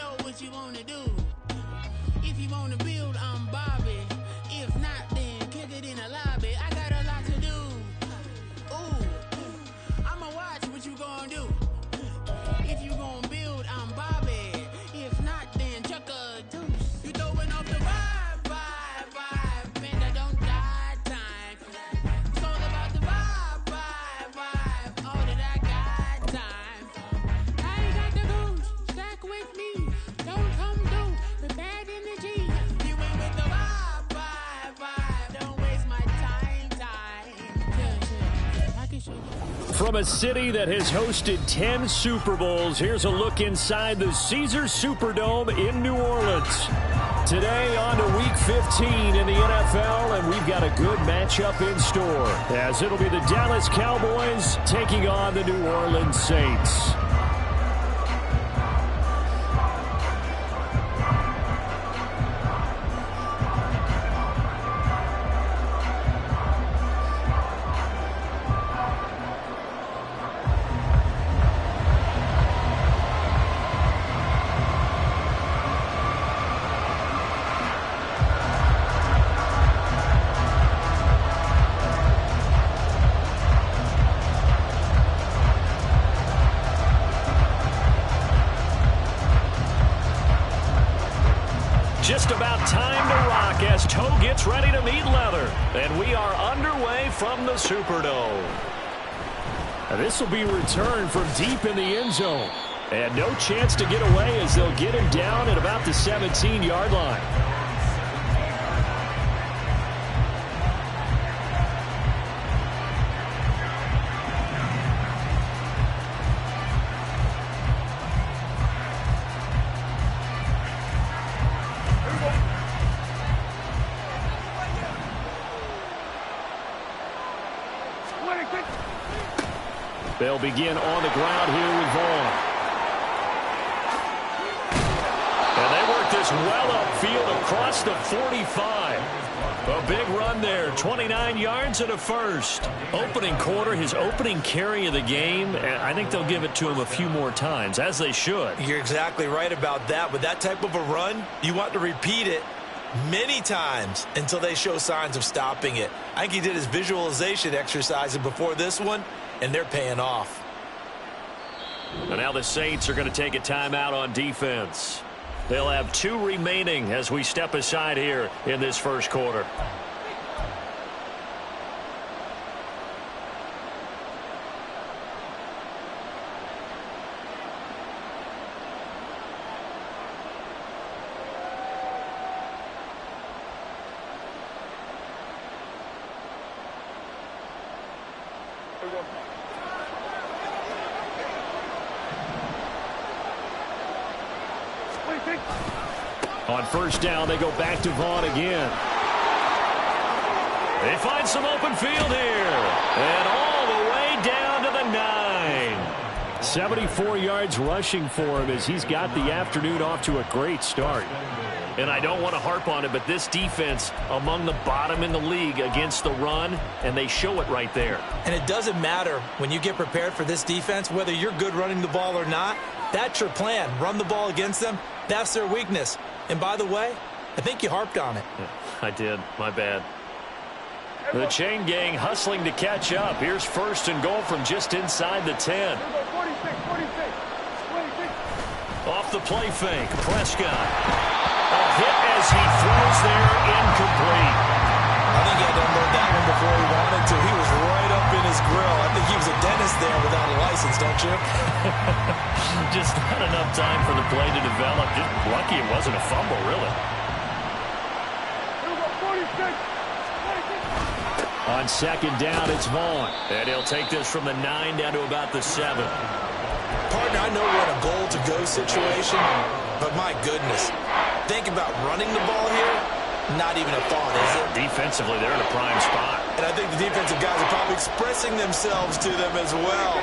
know what you wanna do. If you wanna build, I'm Bobby. If not, then kick it in the lobby. I got a lot to do. Ooh, I'ma watch what you gonna do. If you gonna build, I'm Bobby. If not, then chuck a deuce. You throwing off the vibe, man, that don't die time. It's all about the vibe, all that I got time. I ain't got the goose, stack with me. Don't come through with bad energy. You ain't with the vibe, don't waste my time. Yeah, I can show you. From a city that has hosted 10 Super Bowls, here's a look inside the Caesars Superdome in New Orleans. Today on to Week 15 in the NFL, and we've got a good matchup in store, as it'll be the Dallas Cowboys taking on the New Orleans Saints. Just about time to rock as Toe gets ready to meet leather. And we are underway from the Superdome. This will be returned from deep in the end zone. And no chance to get away as they'll get him down at about the 17-yard line. They'll begin on the ground here with Vaughn. And they work this well upfield across the 45. A big run there, 29 yards and a first. Opening quarter, his opening carry of the game, and I think they'll give it to him a few more times, as they should. You're exactly right about that. With that type of a run, you want to repeat it many times until they show signs of stopping it. I think he did his visualization exercises before this one, and they're paying off. And now the Saints are going to take a timeout on defense. They'll have 2 remaining as we step aside here in this first quarter. On first down, they go back to Vaughn again. They find some open field here. And all the way down to the 9. 74 yards rushing for him as he's got the afternoon off to a great start. And I don't want to harp on it, but this defense among the bottom in the league against the run, and they show it right there. And it doesn't matter when you get prepared for this defense, whether you're good running the ball or not. That's your plan. Run the ball against them. That's their weakness. And by the way, I think you harped on it. Yeah, I did. My bad. The chain gang hustling to catch up. Here's first and goal from just inside the 10. Off the play fake, Prescott. A hit as he throws there, incomplete. I think he had to unload that one before he wanted to. He was right up in his grill. I think he was a dentist there without a license, don't you? Just not enough time for the play to develop. Just lucky it wasn't a fumble, really. On second down, it's Vaughn. And he'll take this from the 9 down to about the 7. Partner, I know we're in a goal-to-go situation, but my goodness. Think about running the ball here. Not even a thought, is it? Defensively, they're in a prime spot. And I think the defensive guys are probably expressing themselves to them as well.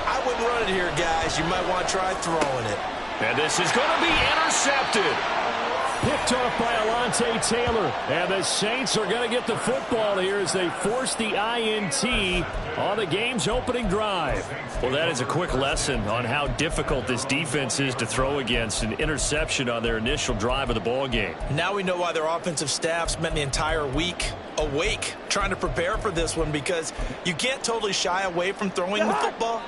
I wouldn't run it here, guys. You might want to try throwing it. And this is going to be intercepted. Picked off by Alontae Taylor. And the Saints are going to get the football here as they force the INT on the game's opening drive. Well, that is a quick lesson on how difficult this defense is to throw against. An interception on their initial drive of the ball game. Now we know why their offensive staff spent the entire week awake trying to prepare for this one, because you can't totally shy away from throwing the football.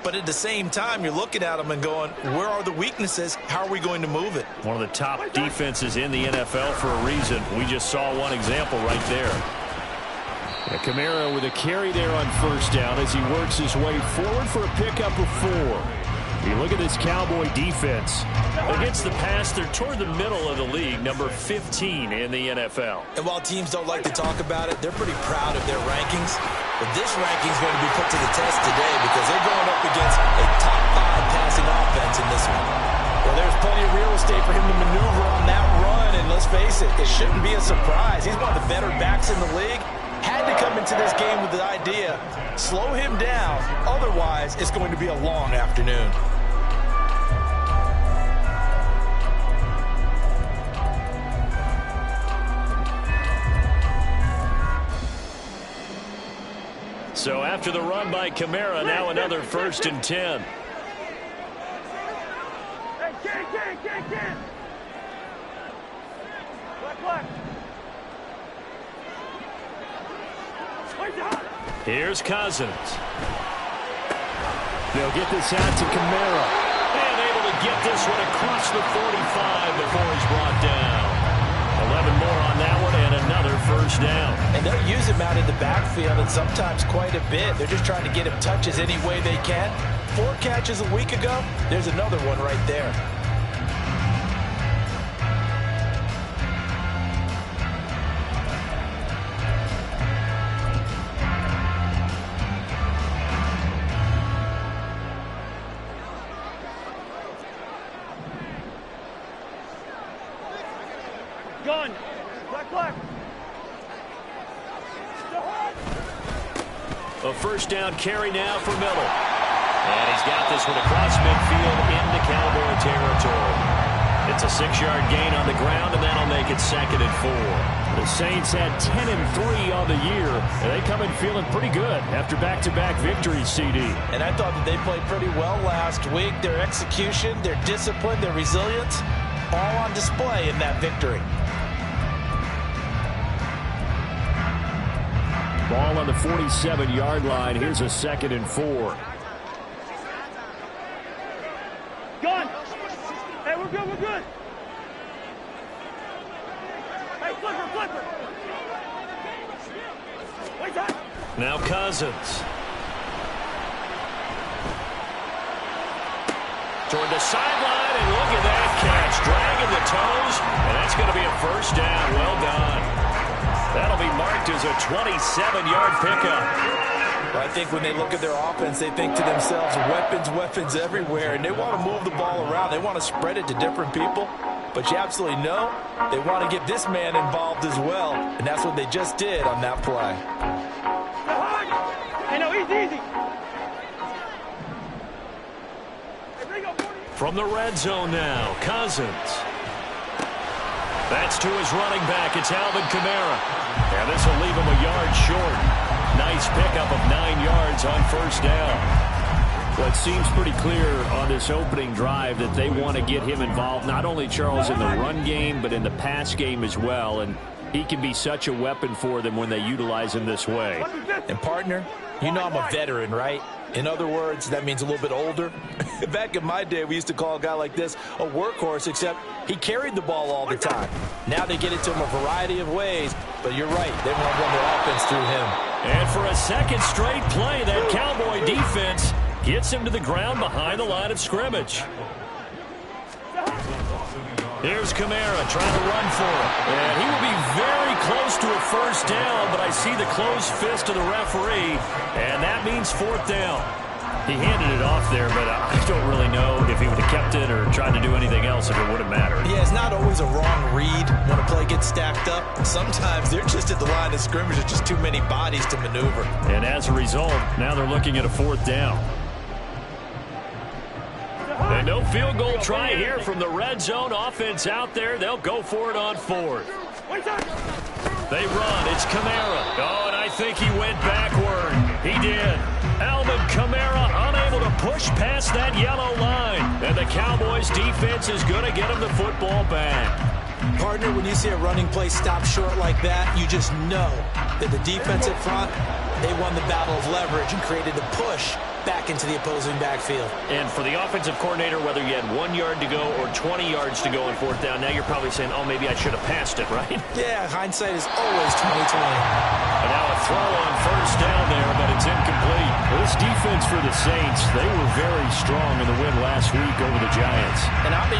But at the same time, you're looking at them and going, where are the weaknesses? How are we going to move it? One of the top defenses in the NFL for a reason. We just saw one example right there. And Kamara with a carry there on first down as he works his way forward for a pickup of 4. You look at this Cowboy defense. Against the pass, they're toward the middle of the league, number 15 in the NFL. And while teams don't like to talk about it, they're pretty proud of their rankings. But this ranking is going to be put to the test today because they're going up against a top 5 passing offense in this one. Well, there's plenty of real estate for him to maneuver on that run, and let's face it, it shouldn't be a surprise. He's one of the better backs in the league. Had to come into this game with the idea, slow him down, otherwise it's going to be a long afternoon. So after the run by Kamara, now another 1st and 10. Here's Cousins. They'll get this out to Kamara. And able to get this one across the 45 before he's brought down. 11 more on that one and another 1st down. And they'll use him out in the backfield, and sometimes quite a bit. They're just trying to get him touches any way they can. 4 catches a week ago. There's another one right there. Gun. Black. A 1st down carry now for Miller. And he's got this one across midfield into Cowboy territory. It's a 6-yard gain on the ground, and that'll make it 2nd and 4. The Saints had 10-3 on the year, and they come in feeling pretty good after back-to-back victories, CD. And I thought that they played pretty well last week. Their execution, their discipline, their resilience, all on display in that victory. Ball on the 47-yard line. Here's a 2nd and 4. Gun. Hey, we're good. Hey, flipper. Wait time. Now Cousins. Toward the sideline, and look at that catch. Dragging the toes, and that's going to be a 1st down. Well done. That'll be marked as a 27-yard pickup. Well, I think when they look at their offense, they think to themselves, weapons everywhere, and they want to move the ball around. They want to spread it to different people. But you absolutely know they want to get this man involved as well, and that's what they just did on that play. Hey, no, easy. From the red zone now, Cousins. That's to his running back. It's Alvin Kamara. And this will leave him a yard short. Nice pickup of 9 yards on 1st down. Well, it seems pretty clear on this opening drive that they want to get him involved, not only, Charles, in the run game, but in the pass game as well. And he can be such a weapon for them when they utilize him this way. And, partner, you know I'm a veteran, right? In other words, that means a little bit older. Back in my day, we used to call a guy like this a workhorse, except he carried the ball all the time. Now they get it to him a variety of ways, but you're right. They want to run their offense through him. And for a 2nd straight play, that Cowboy defense gets him to the ground behind the line of scrimmage. Here's Kamara trying to run for it. And he will be very close to a 1st down, but I see the closed fist of the referee, and that means 4th down. He handed it off there, but I don't really know if he would have kept it or tried to do anything else if it would have mattered. Yeah, it's not always a wrong read when a play gets stacked up. Sometimes they're just at the line of scrimmage. There's just too many bodies to maneuver. And as a result, now they're looking at a 4th down. And no field goal try here from the red zone. Offense out there. They'll go for it on 4th. They run. It's Kamara. Oh, and I think he went backward. He did. Alvin Kamara unable to push past that yellow line. And the Cowboys defense is going to get him the football back. Partner, when you see a running play stop short like that, you just know that the defense up front, they won the battle of leverage and created a push back into the opposing backfield. And for the offensive coordinator, whether you had 1 yard to go or 20 yards to go on 4th down, now you're probably saying, oh, maybe I should have passed it, right? Yeah, hindsight is always 20/20. And now a throw on 1st down there, but it's incomplete. Well, this defense for the Saints, they were very strong in the win last week over the Giants. And I'll be...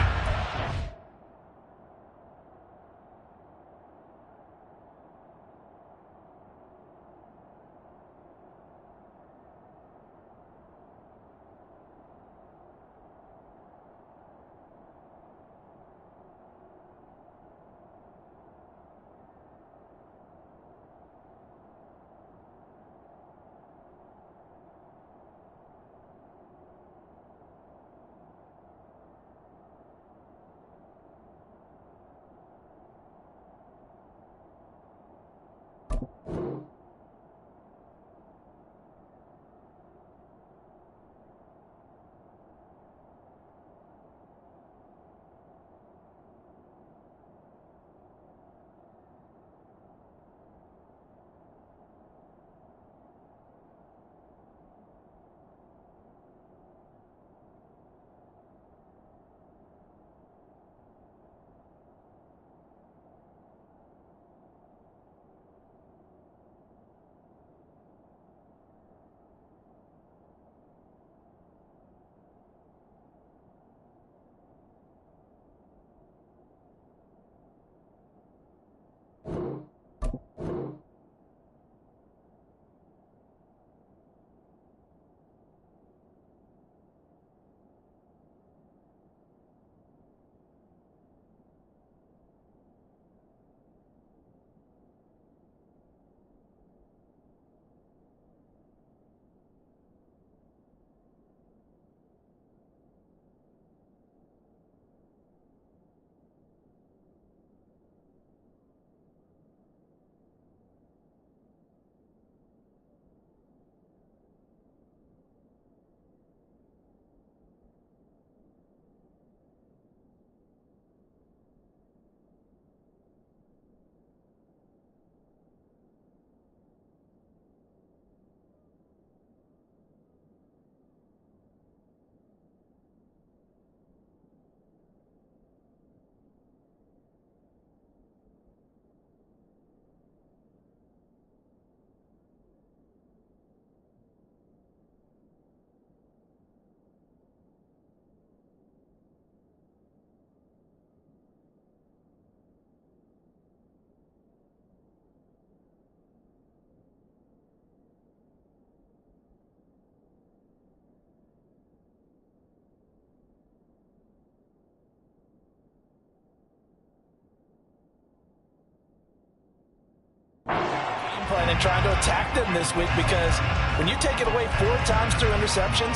plan and trying to attack them this week, because when you take it away 4 times through interceptions,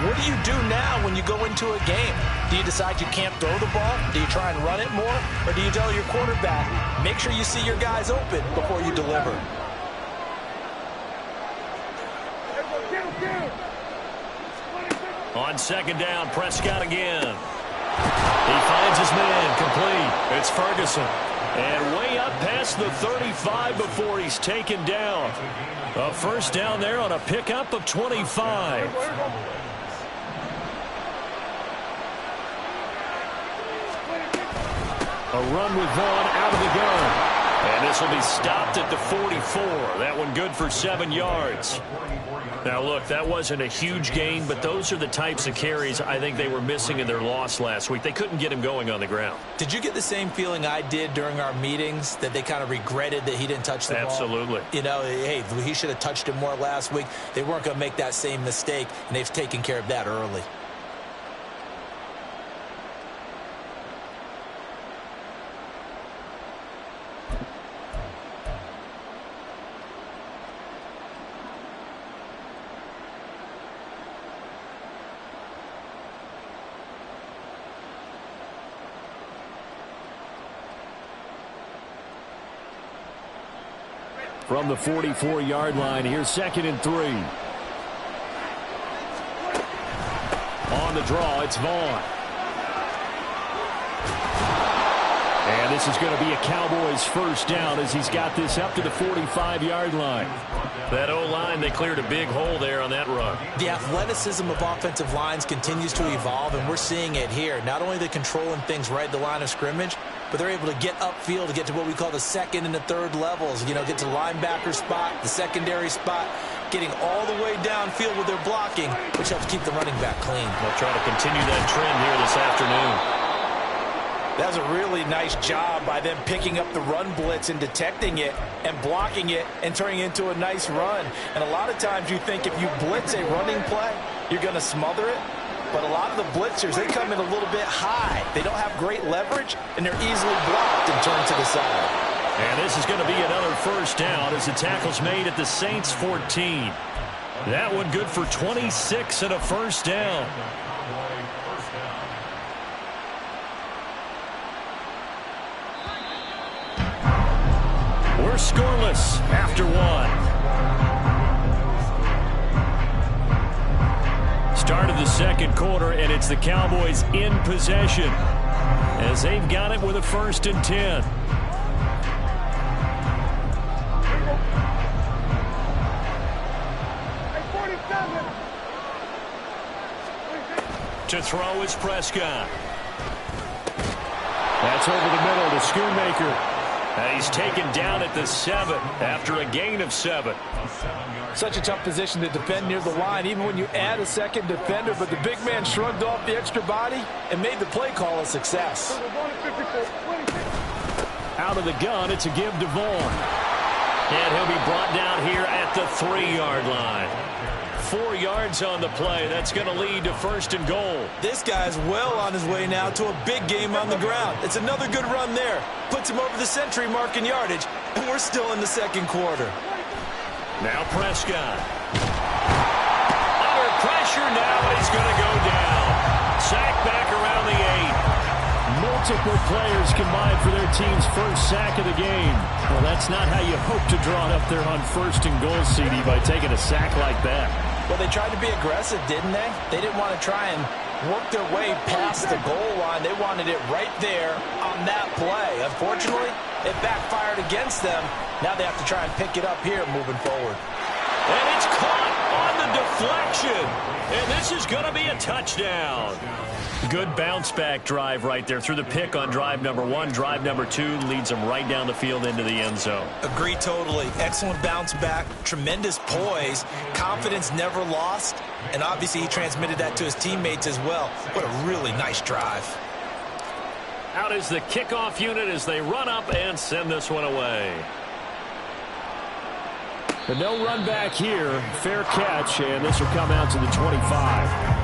what do you do now when you go into a game? Do you decide you can't throw the ball? Do you try and run it more? Or do you tell your quarterback, make sure you see your guys open before you deliver? On 2nd down, Prescott again. He finds his man, complete. It's Ferguson. And way up past the 35 before he's taken down. A 1st down there on a pickup of 25. A run with Vaughn out of the gun. And this will be stopped at the 44. That one good for 7 yards. Now, look, that wasn't a huge gain, but those are the types of carries I think they were missing in their loss last week. They couldn't get him going on the ground. Did you get the same feeling I did during our meetings, that they kind of regretted that he didn't touch the ball? Absolutely. You know, hey, he should have touched it more last week. They weren't going to make that same mistake, and they've taken care of that early. from the 44-yard line. Here's 2nd and 3. On the draw, it's Vaughn. And this is going to be a Cowboys first down as he's got this up to the 45-yard line. That O-line, they cleared a big hole there on that run. The athleticism of offensive lines continues to evolve, and we're seeing it here. Not only they're controlling things right at the line of scrimmage, but they're able to get upfield to get to what we call the 2nd and the 3rd levels. You know, get to the linebacker spot, the secondary spot, getting all the way downfield with their blocking, which helps keep the running back clean. They'll try to continue that trend here this afternoon. That was a really nice job by them picking up the run blitz and detecting it and blocking it and turning it into a nice run. And a lot of times you think if you blitz a running play, you're going to smother it. But a lot of the blitzers, they come in a little bit high. They don't have great leverage, and they're easily blocked and turned to the side. And this is going to be another first down as the tackle's made at the Saints 14. That one good for 26 and a first down. We're scoreless after 1. Start of the 2nd quarter, and it's the Cowboys in possession as they've got it with a 1st and 10. To throw is Prescott. That's over the middle to Schoonmaker. And he's taken down at the 7 after a gain of 7. Such a tough position to defend near the line, even when you add a second defender. But the big man shrugged off the extra body and made the play call a success. Out of the gun, it's a give to Vaughn. And he'll be brought down here at the 3-yard line. 4 yards on the play. That's going to lead to 1st and goal. This guy's well on his way now to a big game on the ground. It's another good run there. Puts him over the century mark in yardage, and we're still in the 2nd quarter. Now Prescott. Under pressure now, and he's going to go down. Sack back around the 8. Multiple players combined for their team's first sack of the game. Well, that's not how you hope to draw it up there on 1st and goal, CD, by taking a sack like that. Well, they tried to be aggressive, didn't they? They didn't want to try and work their way past the goal line. They wanted it right there on that play. Unfortunately, it backfired against them. Now they have to try and pick it up here moving forward. And it's caught on the deflection. And this is going to be a touchdown. Good bounce-back drive right there through the pick on drive number 1. Drive number 2 leads them right down the field into the end zone. Agree totally. Excellent bounce back, tremendous poise, confidence never lost, and obviously he transmitted that to his teammates as well. What a really nice drive. Out is the kickoff unit as they run up and send this one away. But no run back here. Fair catch, and this will come out to the 25.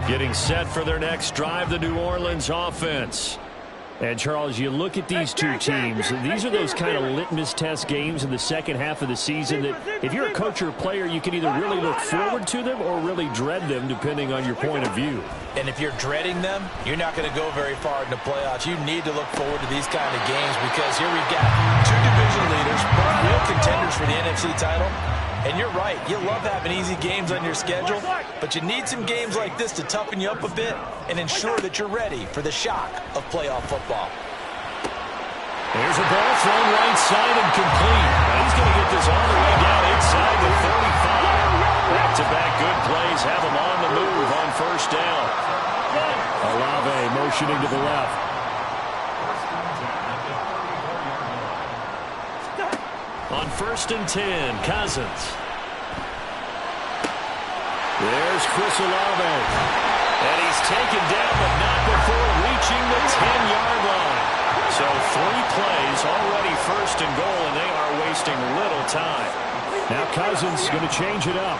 Getting set for their next drive, the New Orleans offense. And, Charles, you look at these two teams, these are those kind of litmus test games in the second half of the season that if you're a coach or a player, you can either really look forward to them or really dread them, depending on your point of view. And if you're dreading them, you're not going to go very far in the playoffs. You need to look forward to these kind of games because here we've got two division leaders, both real contenders for the NFC title. And you're right, you love having easy games on your schedule, but you need some games like this to toughen you up a bit and ensure that you're ready for the shock of playoff football. There's a ball thrown right side and complete. He's going to get this all the way down inside the 35. Back-to-back good plays have him on the move on 1st down. Olave motioning to the left. On 1st and 10, Cousins. There's Chris Olave. And he's taken down, but not before reaching the 10-yard line. So 3 plays, already 1st and goal, and they are wasting little time. Now Cousins going to change it up.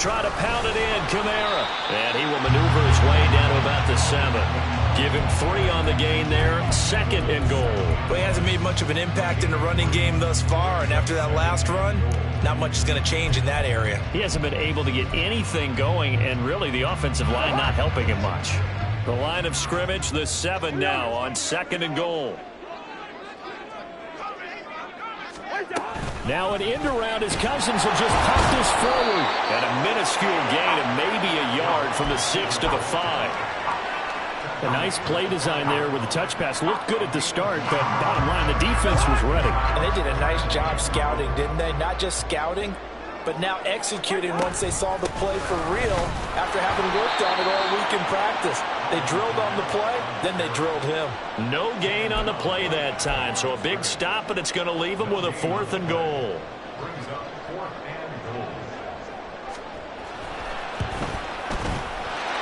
try to pound it in. Kamara. And he will maneuver his way down to about the 7. Give him 3 on the gain there. 2nd and goal. But he hasn't made much of an impact in the running game thus far, and after that last run, not much is going to change in that area. He hasn't been able to get anything going, and really the offensive line not helping him much. The line of scrimmage, the 7 now on 2nd and goal. Now an end around as Cousins will just pop this forward. And a minuscule gain of maybe a yard from the 6 to the 5. A nice play design there with the touch pass. Looked good at the start, but bottom line, the defense was ready. And they did a nice job scouting, didn't they? Not just scouting, but now executing once they saw the play for real after having worked on it all week in practice. They drilled on the play, then they drilled him. No gain on the play that time, so a big stop, and it's going to leave him with a 4th and goal.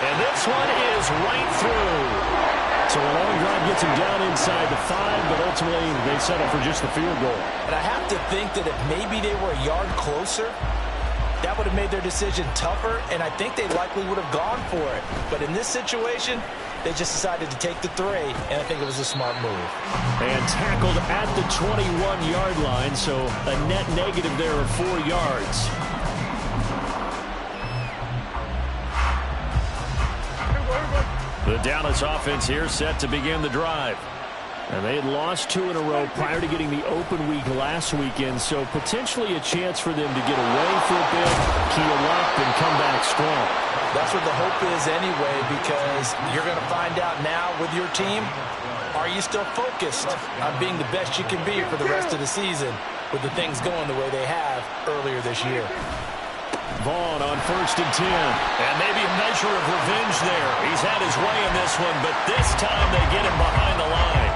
And this one is right through. So a long drive gets him down inside the 5, but ultimately they settle for just the field goal. And I have to think that if maybe they were a yard closer, that would have made their decision tougher, and I think they likely would have gone for it. But in this situation, they just decided to take the 3, and I think it was a smart move. And tackled at the 21-yard line, so a net negative there of 4 yards. The Dallas offense here set to begin the drive. And they had lost 2 in a row prior to getting the open week last weekend, so potentially a chance for them to get away for a bit, keel up, and come back strong. That's what the hope is anyway, because you're going to find out now with your team, are you still focused on being the best you can be for the rest of the season with the things going the way they have earlier this year? Vaughn on 1st and 10. And maybe a measure of revenge there. He's had his way in this one, but this time they get him behind the line.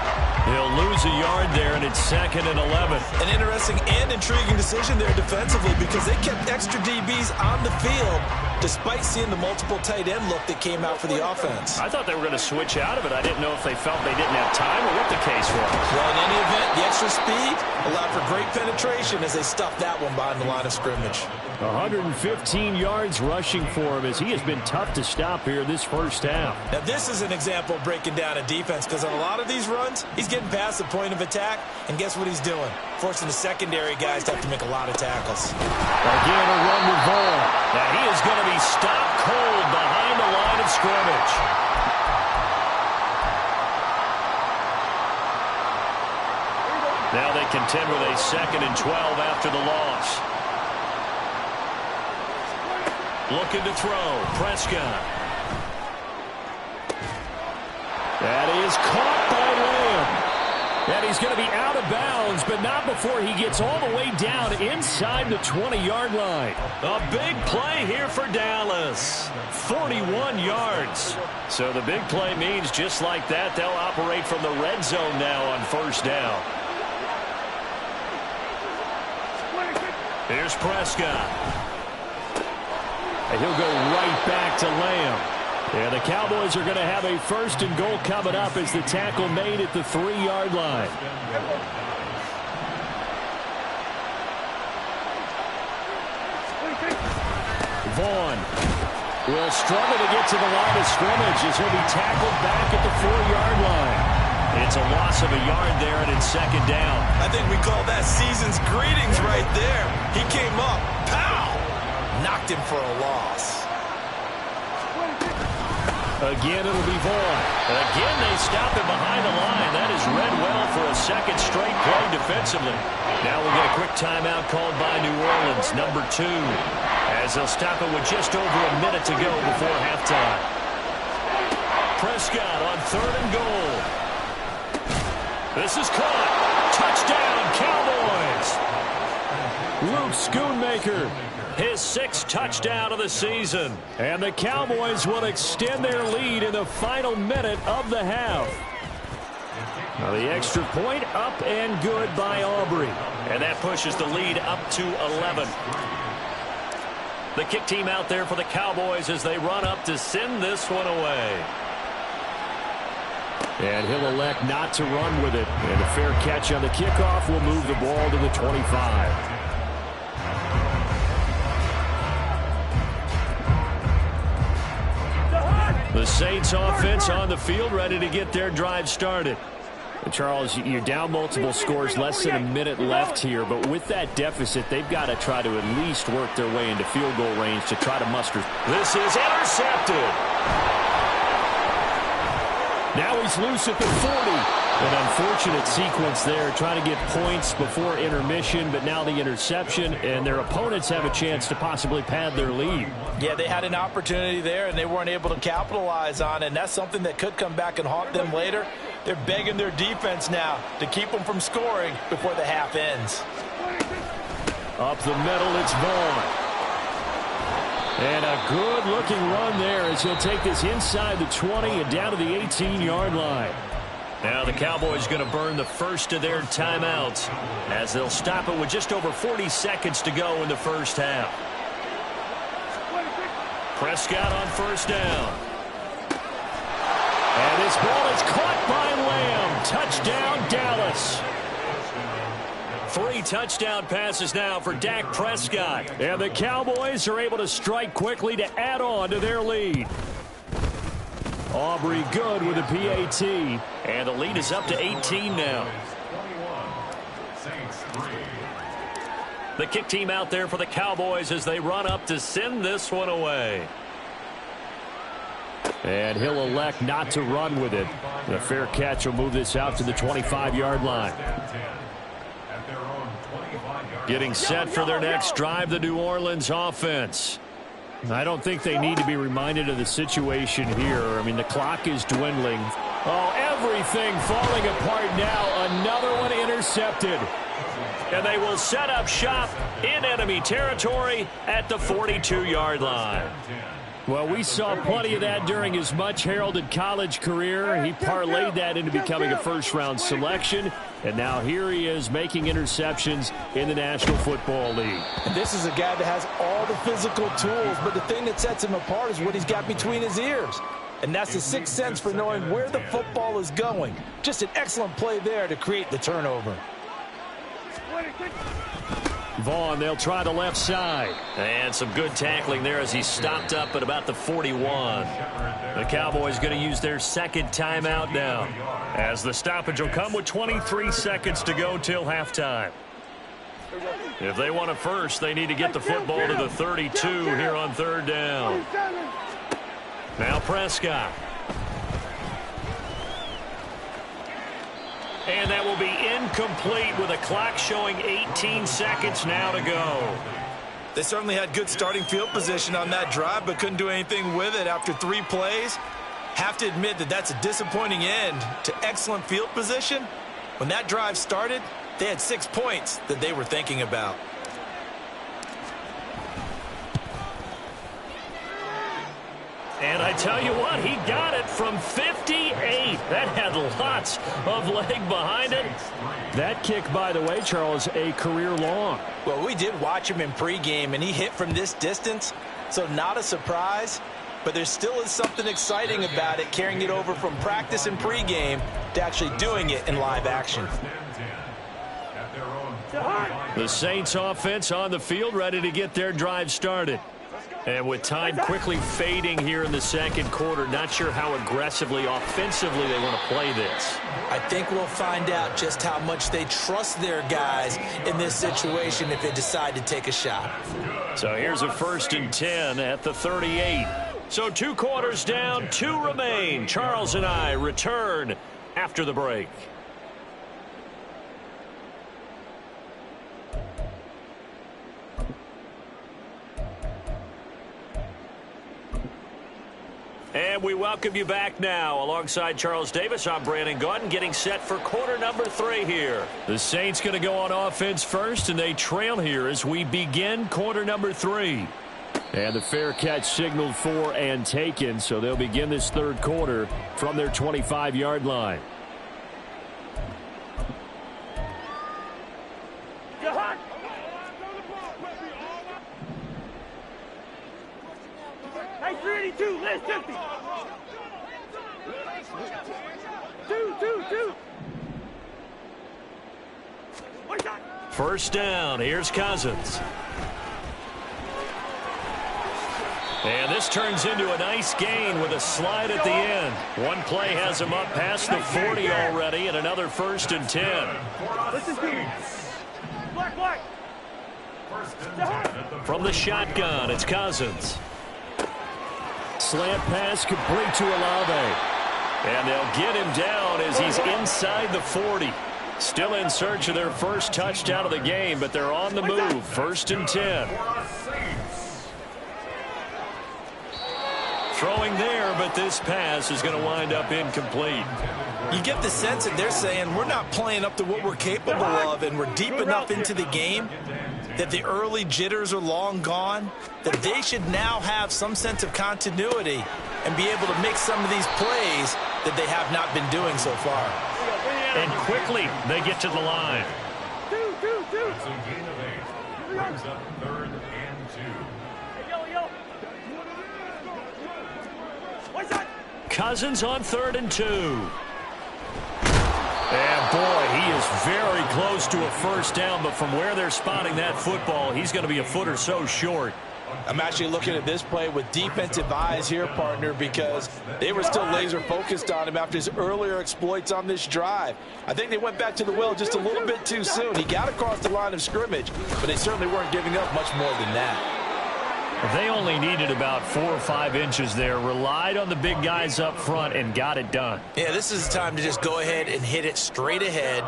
He'll lose a yard there, and it's 2nd and 11. An interesting and intriguing decision there defensively because they kept extra DBs on the field despite seeing the multiple tight end look that came out for the offense. I thought they were going to switch out of it. I didn't know if they felt they didn't have time or what the case was. Well, in any event, the extra speed allowed for great penetration as they stuffed that one behind the line of scrimmage. 115 yards rushing for him as he has been tough to stop here this first half. Now, this is an example of breaking down a defense because on a lot of these runs, he's getting past the point of attack, and guess what he's doing? Forcing the secondary guys to have to make a lot of tackles. Again, a run with Vaughn. Now, he is going to be stopped cold behind the line of scrimmage. Now they contend with a 2nd and 12 after the loss. Looking to throw. Prescott. That is caught by Lamb. And he's going to be out of bounds, but not before he gets all the way down inside the 20-yard line. A big play here for Dallas. 41 yards. So the big play means just like that, they'll operate from the red zone now on 1st down. Here's Prescott. And he'll go right back to Lamb. And the Cowboys are going to have a 1st and goal coming up as the tackle made at the 3-yard line. Vaughn will struggle to get to the line of scrimmage as he'll be tackled back at the 4-yard line. It's a loss of a yard there, and it's 2nd down. I think we call that season's greetings right there. He came up, pow, knocked him for a loss. Again, it'll be Vaughn. Again, they stop him behind the line. That is read well for a 2nd straight play defensively. Now we'll get a quick timeout called by New Orleans, number 2, as they'll stop it with just over a minute to go before halftime. Prescott on 3rd and goal. This is caught. Touchdown, Cowboys. Luke Schoonmaker. His 6th touchdown of the season. And the Cowboys will extend their lead in the final minute of the half. Now the extra point up and good by Aubrey. And that pushes the lead up to 11. The kick team out there for the Cowboys as they run up to send this one away. And he'll elect not to run with it. And a fair catch on the kickoff will move the ball to the 25. The Saints offense on the field, ready to get their drive started. And Charles, you're down multiple scores, less than a minute left here, but with that deficit, they've got to try to at least work their way into field goal range to try to muster. This is intercepted. Now he's loose at the 40. An unfortunate sequence there, trying to get points before intermission, but now the interception, and their opponents have a chance to possibly pad their lead. Yeah, they had an opportunity there, and they weren't able to capitalize on it, and that's something that could come back and haunt them later. They're begging their defense now to keep them from scoring before the half ends. Up the middle, it's Vaughn. And a good-looking run there as he'll take this inside the 20 and down to the 18-yard line. Now the Cowboys going to burn the first of their timeouts as they'll stop it with just over 40 seconds to go in the first half. Prescott on first down. And this ball is caught by Lamb. Touchdown, Dallas. 3 touchdown passes now for Dak Prescott. And the Cowboys are able to strike quickly to add on to their lead. Aubrey good with a PAT. And the lead is up to 18 now. The kick team out there for the Cowboys as they run up to send this one away. And he'll elect not to run with it. The fair catch will move this out to the 25-yard line. Getting set for their next drive, the New Orleans offense. I don't think they need to be reminded of the situation here. I mean, the clock is dwindling. Oh, everything falling apart now. Another one intercepted. And they will set up shop in enemy territory at the 42-yard line. Well, we saw plenty of that during his much-heralded college career. He parlayed that into becoming a first-round selection. And now here he is making interceptions in the National Football League. And this is a guy that has all the physical tools, but the thing that sets him apart is what he's got between his ears. And that's the sixth sense for knowing where the football is going. Just an excellent play there to create the turnover. Vaughn, they'll try the left side. And some good tackling there as he stopped up at about the 41. The Cowboys going to use their second timeout now, as the stoppage will come with 23 seconds to go till halftime. If they want it first, they need to get the football to the 32 here on third down. Now Prescott. And that will be incomplete with a clock showing 18 seconds now to go. They certainly had good starting field position on that drive, but couldn't do anything with it after 3 plays. Have to admit that that's a disappointing end to excellent field position. When that drive started, they had 6 points that they were thinking about. And I tell you what, he got it from 58. That had lots of leg behind it. That kick, by the way, Charles, a career long. Well, we did watch him in pregame, and he hit from this distance, so not a surprise. But there still is something exciting about it, carrying it over from practice and pregame to actually doing it in live action. The Saints offense on the field, ready to get their drive started. And with time quickly fading here in the second quarter, not sure how aggressively, offensively they want to play this. I think we'll find out just how much they trust their guys in this situation if they decide to take a shot. So here's a 1st and 10 at the 38. So 2 quarters down, 2 remain. Charles and I return after the break. And we welcome you back now. Alongside Charles Davis, I'm Brandon Gaudin, getting set for quarter number 3 here. The Saints going to go on offense first, and they trail here as we begin quarter number 3. And the fair catch signaled for and taken, so they'll begin this third quarter from their 25-yard line. Hey, 382, let's 50. 2. First down, here's Cousins. And this turns into a nice gain with a slide at the end. One play has him up past the 40 already, and another 1st and 10. From the shotgun, it's Cousins. Slant pass complete to Olave. And they'll get him down as he's inside the 40. Still in search of their first touchdown of the game, but they're on the move. 1st and 10. Throwing there, but this pass is going to wind up incomplete. You get the sense that they're saying we're not playing up to what we're capable of, and we're deep enough into the game that the early jitters are long gone, that they should now have some sense of continuity and be able to make some of these plays that they have not been doing so far. And quickly, they get to the line. Brings up 3rd and 2. Cousins on 3rd and 2. And boy, he is very close to a first down, but from where they're spotting that football, he's going to be a foot or so short. I'm actually looking at this play with defensive eyes here, partner, because they were still laser focused on him after his earlier exploits on this drive. I think they went back to the well just a little bit too soon. He got across the line of scrimmage, but they certainly weren't giving up much more than that. They only needed about 4 or 5 inches there, relied on the big guys up front, and got it done. Yeah, this is the time to just go ahead and hit it straight ahead.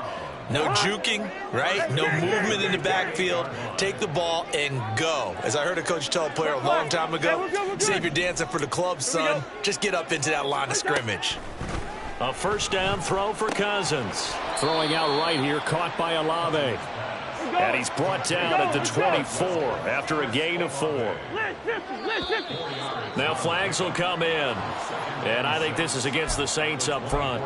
No juking, right? No movement in the backfield. Take the ball and go. As I heard a coach tell a player a long time ago, save your dancing for the club, son. Just get up into that line of scrimmage. A first down throw for Cousins. Throwing out right here, caught by Olave. And he's brought down at the 24 after a gain of 4. Now flags will come in. And I think this is against the Saints up front.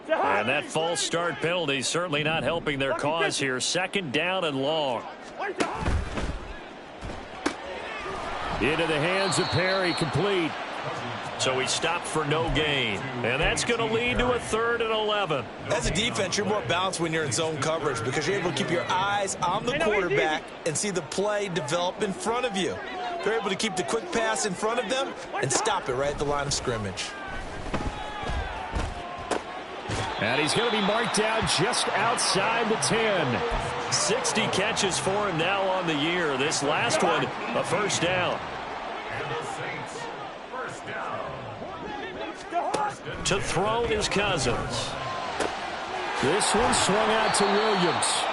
And that false start penalty certainly not helping their cause here. 2nd down and long. Into the hands of Perry, complete. So he stopped for no gain. And that's going to lead to a 3rd and 11. As a defense, you're more balanced when you're in zone coverage because you're able to keep your eyes on the quarterback and see the play develop in front of you. They're able to keep the quick pass in front of them and stop it right at the line of scrimmage. And he's going to be marked down just outside the 10. 60 catches for him now on the year. This last one, a first down. To throw is Cousins. This one swung out to Williams.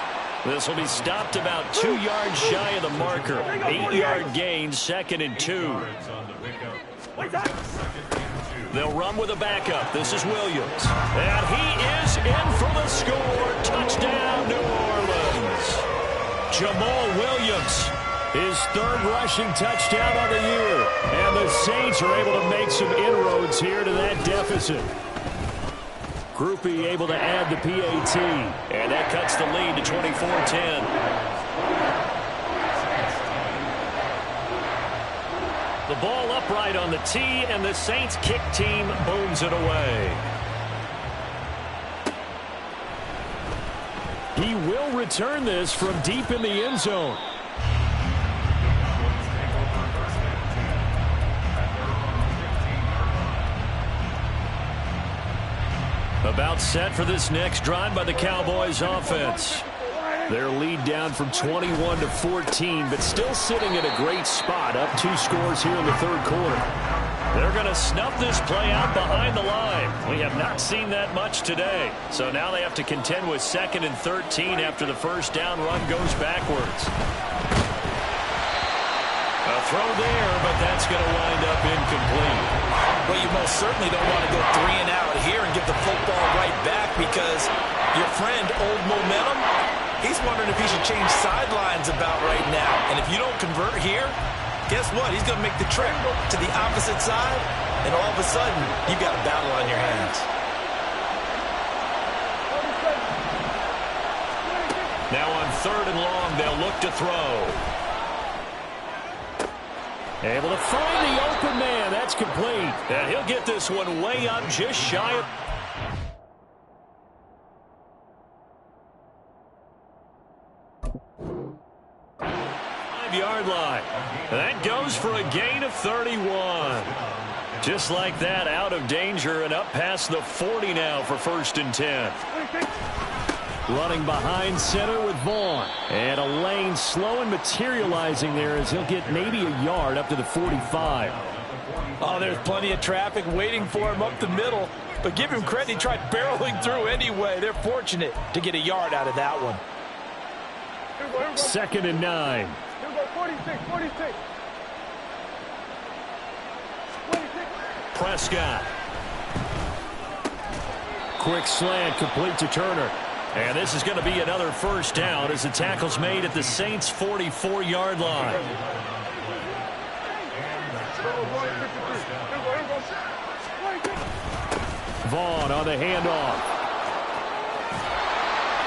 This will be stopped about 2 yards shy of the marker. 8-yard gain, 2nd and 2. They'll run with a backup. This is Williams. And he is in for the score. Touchdown, New Orleans. Jamal Williams, his 3rd rushing touchdown of the year. And the Saints are able to make some inroads here to that deficit. Groupie able to add the PAT. And that cuts the lead to 24-10. The ball upright on the tee, and the Saints kick team booms it away. He will return this from deep in the end zone. About set for this next drive by the Cowboys offense. Their lead down from 21 to 14, but still sitting at a great spot, up 2 scores here in the 3rd quarter. They're going to snuff this play out behind the line. We have not seen that much today. So now they have to contend with 2nd and 13 after the first down run goes backwards. A throw there, but that's going to wind up incomplete. Well, you most certainly don't want to go 3 and out here and give the football right back because your friend, Old Momentum, he's wondering if he should change sidelines about right now. And if you don't convert here, guess what? He's going to make the trek to the opposite side, and all of a sudden, you've got a battle on your hands. Now on 3rd and long, they'll look to throw. Able to find the open man. That's complete. And he'll get this one way up just shy of... 35-yard line. That goes for a gain of 31. Just like that, out of danger and up past the 40 now for 1st and 10. Running behind center with Vaughn. And a lane slow and materializing there as he'll get maybe a yard up to the 45. Oh, there's plenty of traffic waiting for him up the middle. But give him credit, he tried barreling through anyway. They're fortunate to get a yard out of that one. 2nd and 9. 46. Prescott. Quick slant complete to Turner. And this is going to be another 1st down as the tackle's made at the Saints' 44-yard line. Vaughn on the handoff.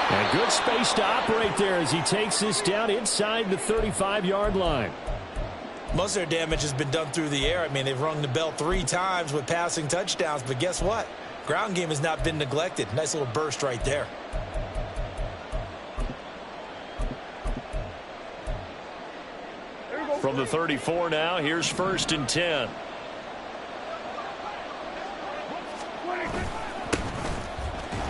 And good space to operate there as he takes this down inside the 35-yard line. Most of their damage has been done through the air. I mean, they've rung the bell 3 times with passing touchdowns, but guess what? Ground game has not been neglected. Nice little burst right there. From the 34 now, here's 1st and 10.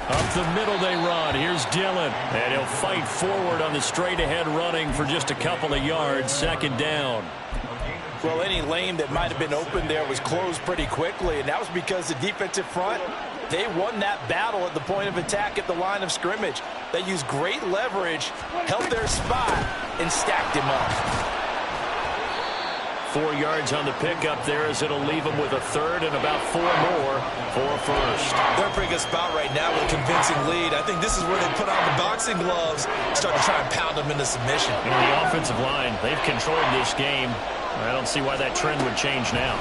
Up the middle they run. Here's Dillon. And he'll fight forward on the straight-ahead running for just a couple of yards. 2nd down. Well, any lane that might have been open there was closed pretty quickly, and that was because the defensive front, they won that battle at the point of attack at the line of scrimmage. They used great leverage, held their spot, and stacked him up. 4 yards on the pickup there as it'll leave them with a 3rd and about 4 more for a 1st. They're in a pretty good spot right now with a convincing lead. I think this is where they put on the boxing gloves, start to try and pound them into submission. You know, the offensive line, they've controlled this game. I don't see why that trend would change now.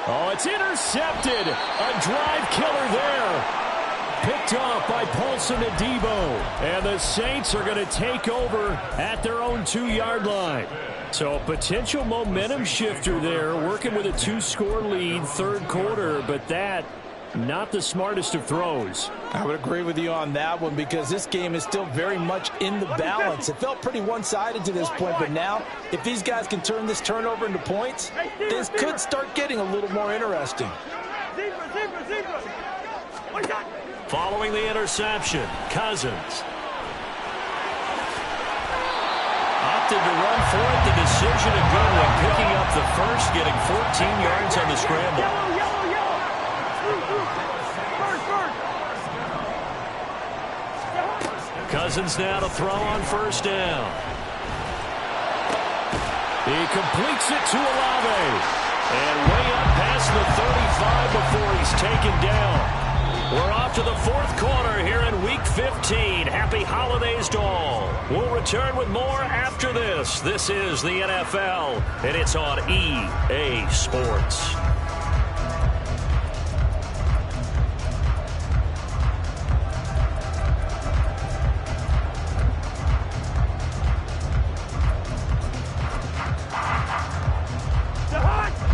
Oh, it's intercepted. A drive killer there. Picked off by Paulson Adebo. And the Saints are going to take over at their own 2-yard line. So a potential momentum shifter there, working with a 2-score lead, 3rd quarter, but that not the smartest of throws. I would agree with you on that one because this game is still very much in the balance. It felt pretty one-sided to this point, but now if these guys can turn this turnover into points, this could start getting a little more interesting. Following the interception, Cousins. Opted to run for it. The decision a good one. Picking up the 1st, getting 14 yards on the scramble. Cousins now to throw on 1st down. He completes it to Olave. And way up past the 35 before he's taken down. We're off to the 4th quarter here in Week 15. Happy holidays to all. We'll return with more after this. This is the NFL, and it's on EA Sports.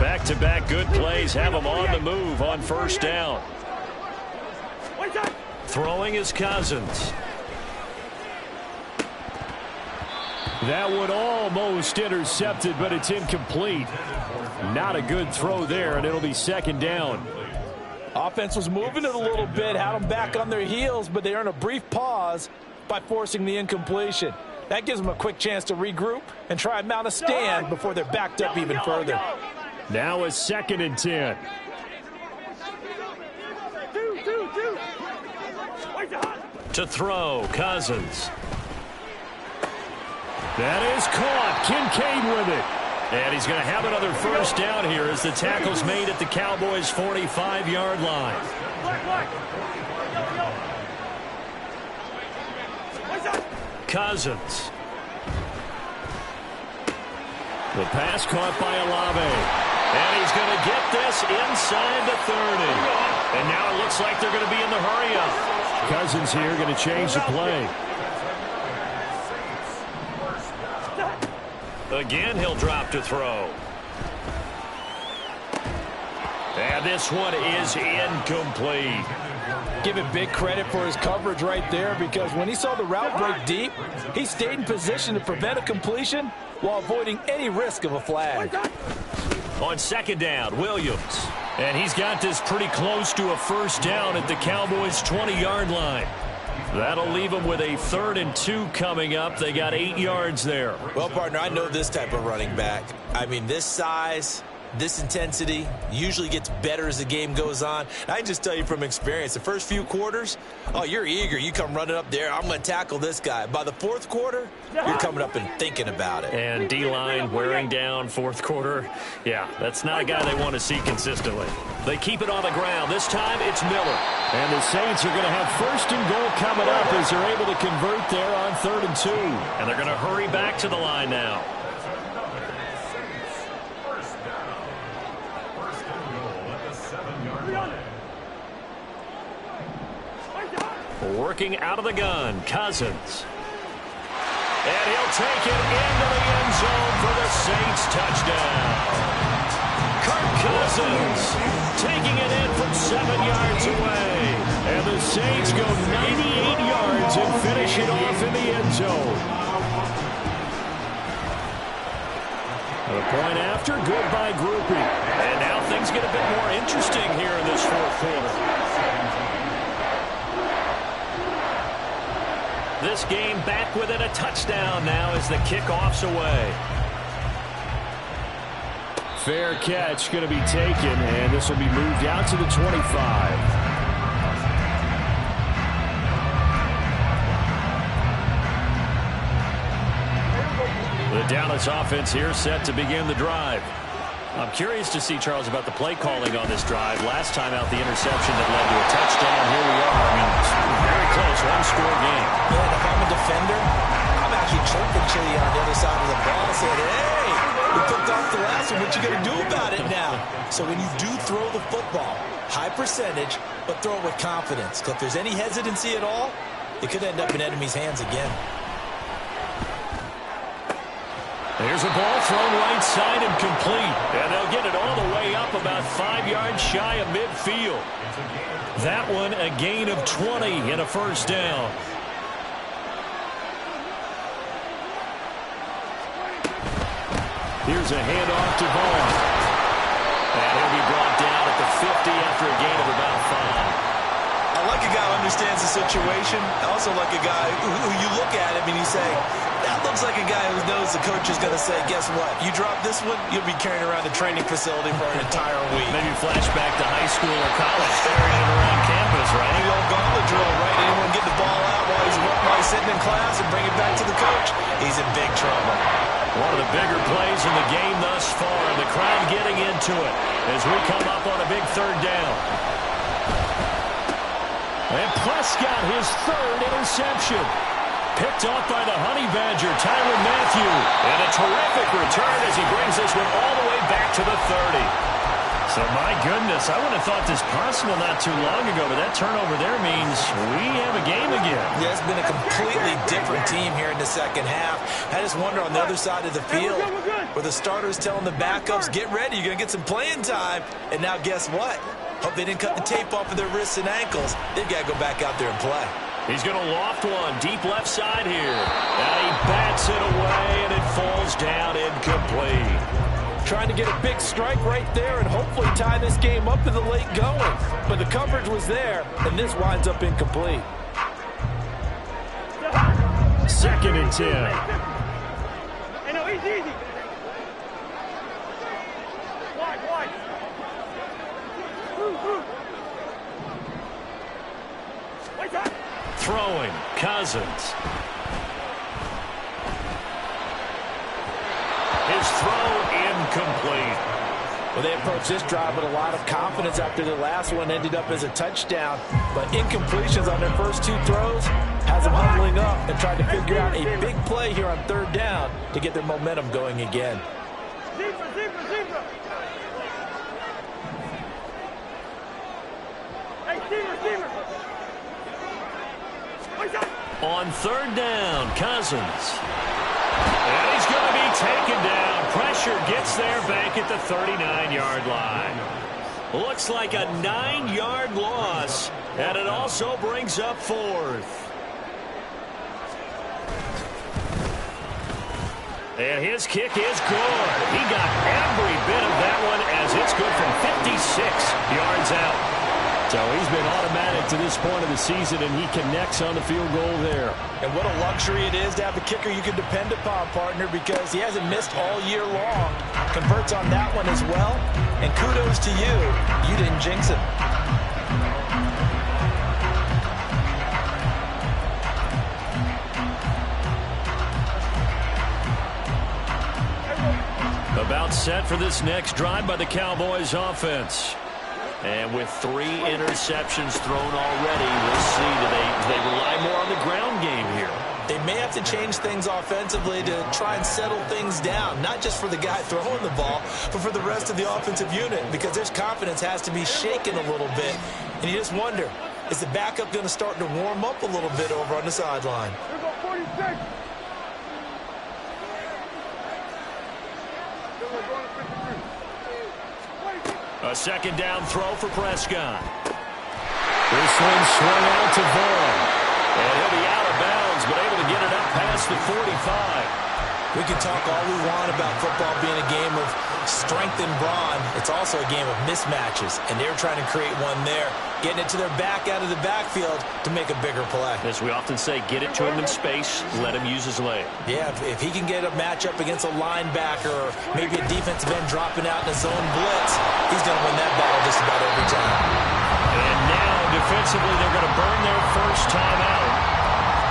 Back-to-back good plays have them on the move on 1st down. Throwing is Cousins. That one almost intercepted, but it's incomplete. Not a good throw there, and it'll be 2nd down. Offense was moving it a little bit, had them back on their heels, but they earned a brief pause by forcing the incompletion. That gives them a quick chance to regroup and try and mount a stand before they're backed up even further. Now a 2nd and 10. To throw, Cousins. That is caught. Kincaid with it. And he's going to have another 1st down here as the tackle's made at the Cowboys' 45-yard line. Cousins. The pass caught by Olave. And he's going to get this inside the 30. And now it looks like they're going to be in the hurry-up. Cousins here going to change the play. Again, he'll drop to throw. And this one is incomplete. Give him big credit for his coverage right there, because when he saw the route break deep, he stayed in position to prevent a completion while avoiding any risk of a flag. On second down, Williams. And he's got this pretty close to a first down at the Cowboys' 20-yard line. That'll leave them with a 3rd and 2 coming up. They got 8 yards there. Well, partner, I know this type of running back. I mean, this size, this intensity usually gets better as the game goes on. I can just tell you from experience, the first few quarters, oh, you're eager. You come running up there, I'm going to tackle this guy. By the 4th quarter, you're coming up and thinking about it. And D-line wearing down 4th quarter. Yeah, that's not a guy they want to see consistently. They keep it on the ground. This time it's Miller. And the Saints are going to have 1st and goal coming up as they're able to convert there on 3rd and 2. And they're going to hurry back to the line now. Working out of the gun, Cousins. And he'll take it into the end zone for the Saints touchdown. Kirk Cousins taking it in from 7 yards away. And the Saints go 98 yards and finish it off in the end zone. The point after, good by Groupie. And now things get a bit more interesting here in this 4th quarter. This game back within a touchdown now as the kickoff's away. Fair catch going to be taken, and this will be moved out to the 25. The Dallas offense here set to begin the drive. I'm curious to see, Charles, about the play calling on this drive. Last time out, the interception that led to a touchdown. Here we are. I mean, it's very close, one-score game. Yeah, and if I'm a defender, I'm actually chirping Chili on the other side of the ball, saying, hey, we picked off the last one. What you going to do about it now? So when you do throw the football, high percentage, but throw it with confidence. Because if there's any hesitancy at all, it could end up in enemy's hands again. Here's a ball thrown right side and complete. And they'll get it all the way up about 5 yards shy of midfield. That one a gain of 20 and a first down. Here's a handoff to Vaughn. And he'll be brought down at the 50 after a gain of about 5. I like a guy who understands the situation. I also like a guy who you look at him and you say, that looks like a guy who knows the coach is going to say, guess what? You drop this one, you'll be carrying around the training facility for an entire week. Maybe flashback to high school or college, carrying it around campus, right? The old gauntlet drill, right? Anyone get the ball out while he's sitting in class and bring it back to the coach? He's in big trouble. One of the bigger plays in the game thus far. The crowd getting into it as we come up on a big 3rd down. And Prescott, his 3rd interception. Picked off by the Honey Badger, Tyrann Mathieu. And a terrific return as he brings this one all the way back to the 30. So, my goodness, I wouldn't have thought this possible not too long ago, but that turnover there means we have a game again. Yeah, it's been a completely different team here in the second half. I just wonder on the other side of the field where the starters telling the backups, get ready, you're going to get some playing time. And now guess what? Hope they didn't cut the tape off of their wrists and ankles. They've got to go back out there and play. He's going to loft one deep left side here. And he bats it away, and it falls down incomplete. Trying to get a big strike right there and hopefully tie this game up in the late going. But the coverage was there, and this winds up incomplete. 2nd and 10. Hey, no, easy. Wide. Throwing, Cousins. His throw incomplete. Well, they approached this drive with a lot of confidence after the last one ended up as a touchdown. But incompletions on their first 2 throws has them huddling up and trying to figure out a big play here on 3rd down to get their momentum going again. Zebra. Hey, Zebra. On 3rd down, Cousins. And he's going to be taken down. Pressure gets there back at the 39-yard line. Looks like a 9-yard loss, and it also brings up 4th. And his kick is good. He got every bit of that one as it's good from 56 yards out. So he's been automatic to this point of the season, and he connects on the field goal there. And what a luxury it is to have a kicker you can depend upon, partner, because he hasn't missed all year long. Converts on that one as well. And kudos to you. You didn't jinx it. About set for this next drive by the Cowboys offense. And with 3 interceptions thrown already, we'll see. Do they rely more on the ground game here? They may have to change things offensively to try and settle things down, not just for the guy throwing the ball, but for the rest of the offensive unit, because their confidence has to be shaken a little bit. And you just wonder, is the backup going to start to warm up a little bit over on the sideline? Here go 46. A second down throw for Prescott. This one swung out to Vaughn. And he'll be out of bounds, but able to get it up past the 45. We can talk all we want about football being a game of strength and brawn. It's also a game of mismatches, and they're trying to create one there, getting it to their back out of the backfield to make a bigger play. As we often say, get it to him in space, let him use his leg. Yeah, if he can get a matchup against a linebacker or maybe a defensive end dropping out in a zone blitz, he's going to win that battle just about every time. And now, defensively, they're going to burn their first time out.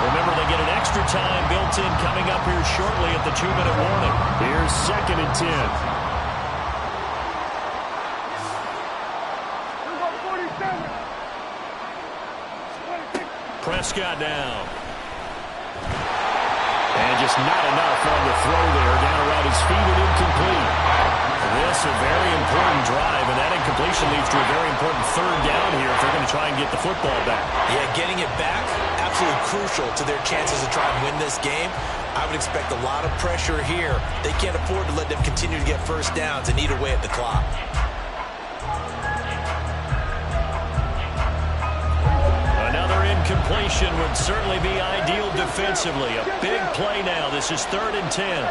Remember, they get an extra time built in coming up here shortly at the 2-minute warning. Here's 2nd and 10. Prescott down. And just not enough on the throw there. Down around his feet and incomplete. This a very important drive, and that incompletion leads to a very important 3rd down here if they're going to try and get the football back. Yeah, getting it back, absolutely crucial to their chances to try and win this game. I would expect a lot of pressure here. They can't afford to let them continue to get first downs and eat away at the clock. Another incompletion would certainly be ideal defensively. A big play now. This is 3rd and 10.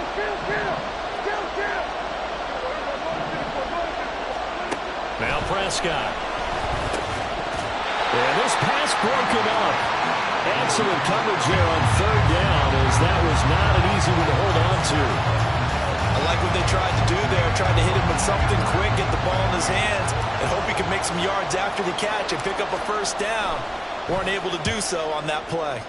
Now Prescott. And this pass broken up. Excellent coverage there on 3rd down, as that was not an easy one to hold on to. I like what they tried to do there. Tried to hit him with something quick, get the ball in his hands, and hope he could make some yards after the catch and pick up a first down. Weren't able to do so on that play.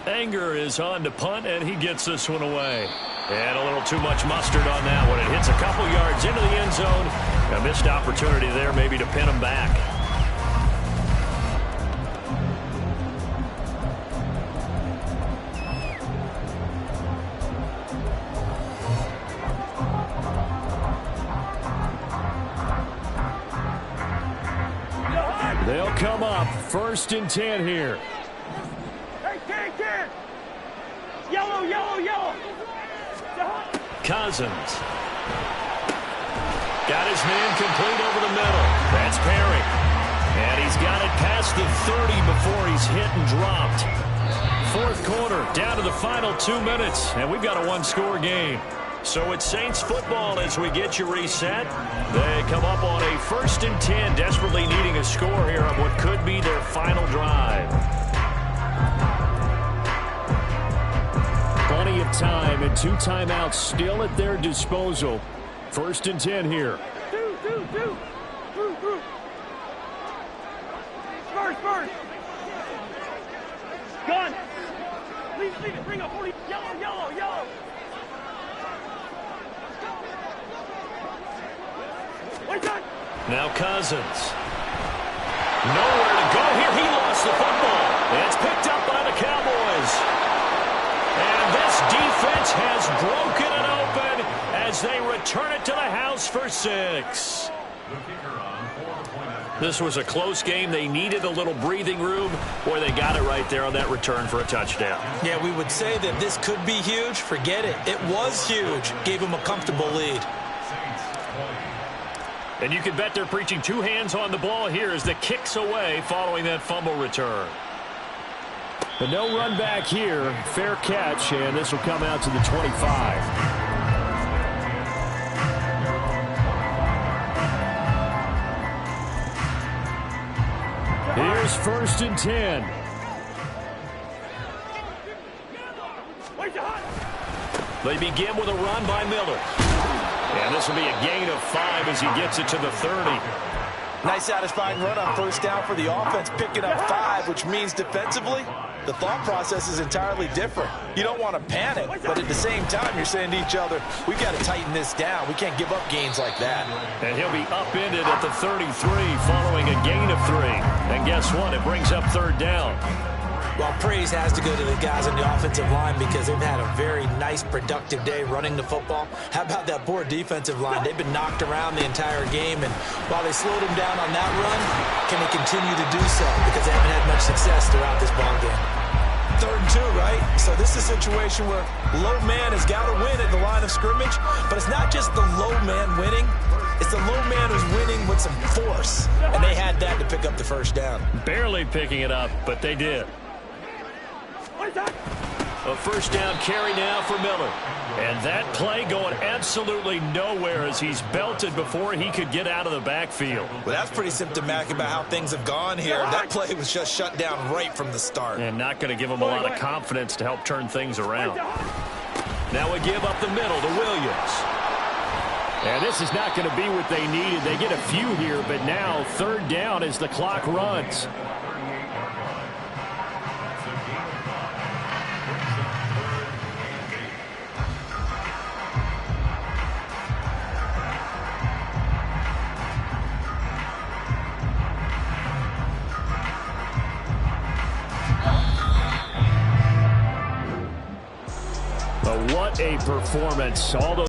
Anger is on to punt, and he gets this one away. And a little too much mustard on that one. It hits a couple yards into the end zone. A missed opportunity there maybe to pin him back. They'll come up 1st and 10 here. Hey, 10. Yellow, yellow, yellow. Cousins. Got his man complete over the middle. That's Perry. And he's got it past the 30 before he's hit and dropped. 4th quarter, down to the final 2 minutes, and we've got a 1-score game. So it's Saints football as we get you reset. They come up on a 1st and 10, desperately needing a score here on what could be their final drive. Plenty of time and 2 timeouts still at their disposal. 1st and 10 here. Two. First. Gun. Leave it. Bring up 40. Yellow. Now Cousins. Nowhere to go here. He lost the football. It's picked up by the Cowboys. And this defense has broken it open as they return it to the house for 6. This was a close game. They needed a little breathing room. Boy, they got it right there on that return for a touchdown. Yeah, we would say that this could be huge. Forget it. It was huge. Gave him a comfortable lead. And you can bet they're preaching two hands on the ball here as the kick's away following that fumble return. But no run back here. Fair catch, and this will come out to the 25. Here's 1st and 10. They begin with a run by Miller. And this will be a gain of 5 as he gets it to the 30. Nice satisfying run on 1st down for the offense, picking up 5, which means defensively, the thought process is entirely different. You don't want to panic, but at the same time, you're saying to each other, we've got to tighten this down. We can't give up gains like that. And he'll be upended at the 33 following a gain of 3. And guess what? It brings up 3rd down. Well, praise has to go to the guys on the offensive line because they've had a very nice, productive day running the football. How about that poor defensive line? They've been knocked around the entire game, and while they slowed him down on that run, can they continue to do so? Because they haven't had much success throughout this ball game. 3rd and 2, right? So this is a situation where low man has got to win at the line of scrimmage, but it's not just the low man winning. It's the low man who's winning with some force, and they had that to pick up the 1st down. Barely picking it up, but they did. A 1st down carry now for Miller. And that play going absolutely nowhere as he's belted before he could get out of the backfield. Well, that's pretty symptomatic about how things have gone here. That play was just shut down right from the start. And not going to give him a lot of confidence to help turn things around. Now we give up the middle to Williams. And this is not going to be what they needed. They get a few here, but now 3rd down as the clock runs. What a performance. All those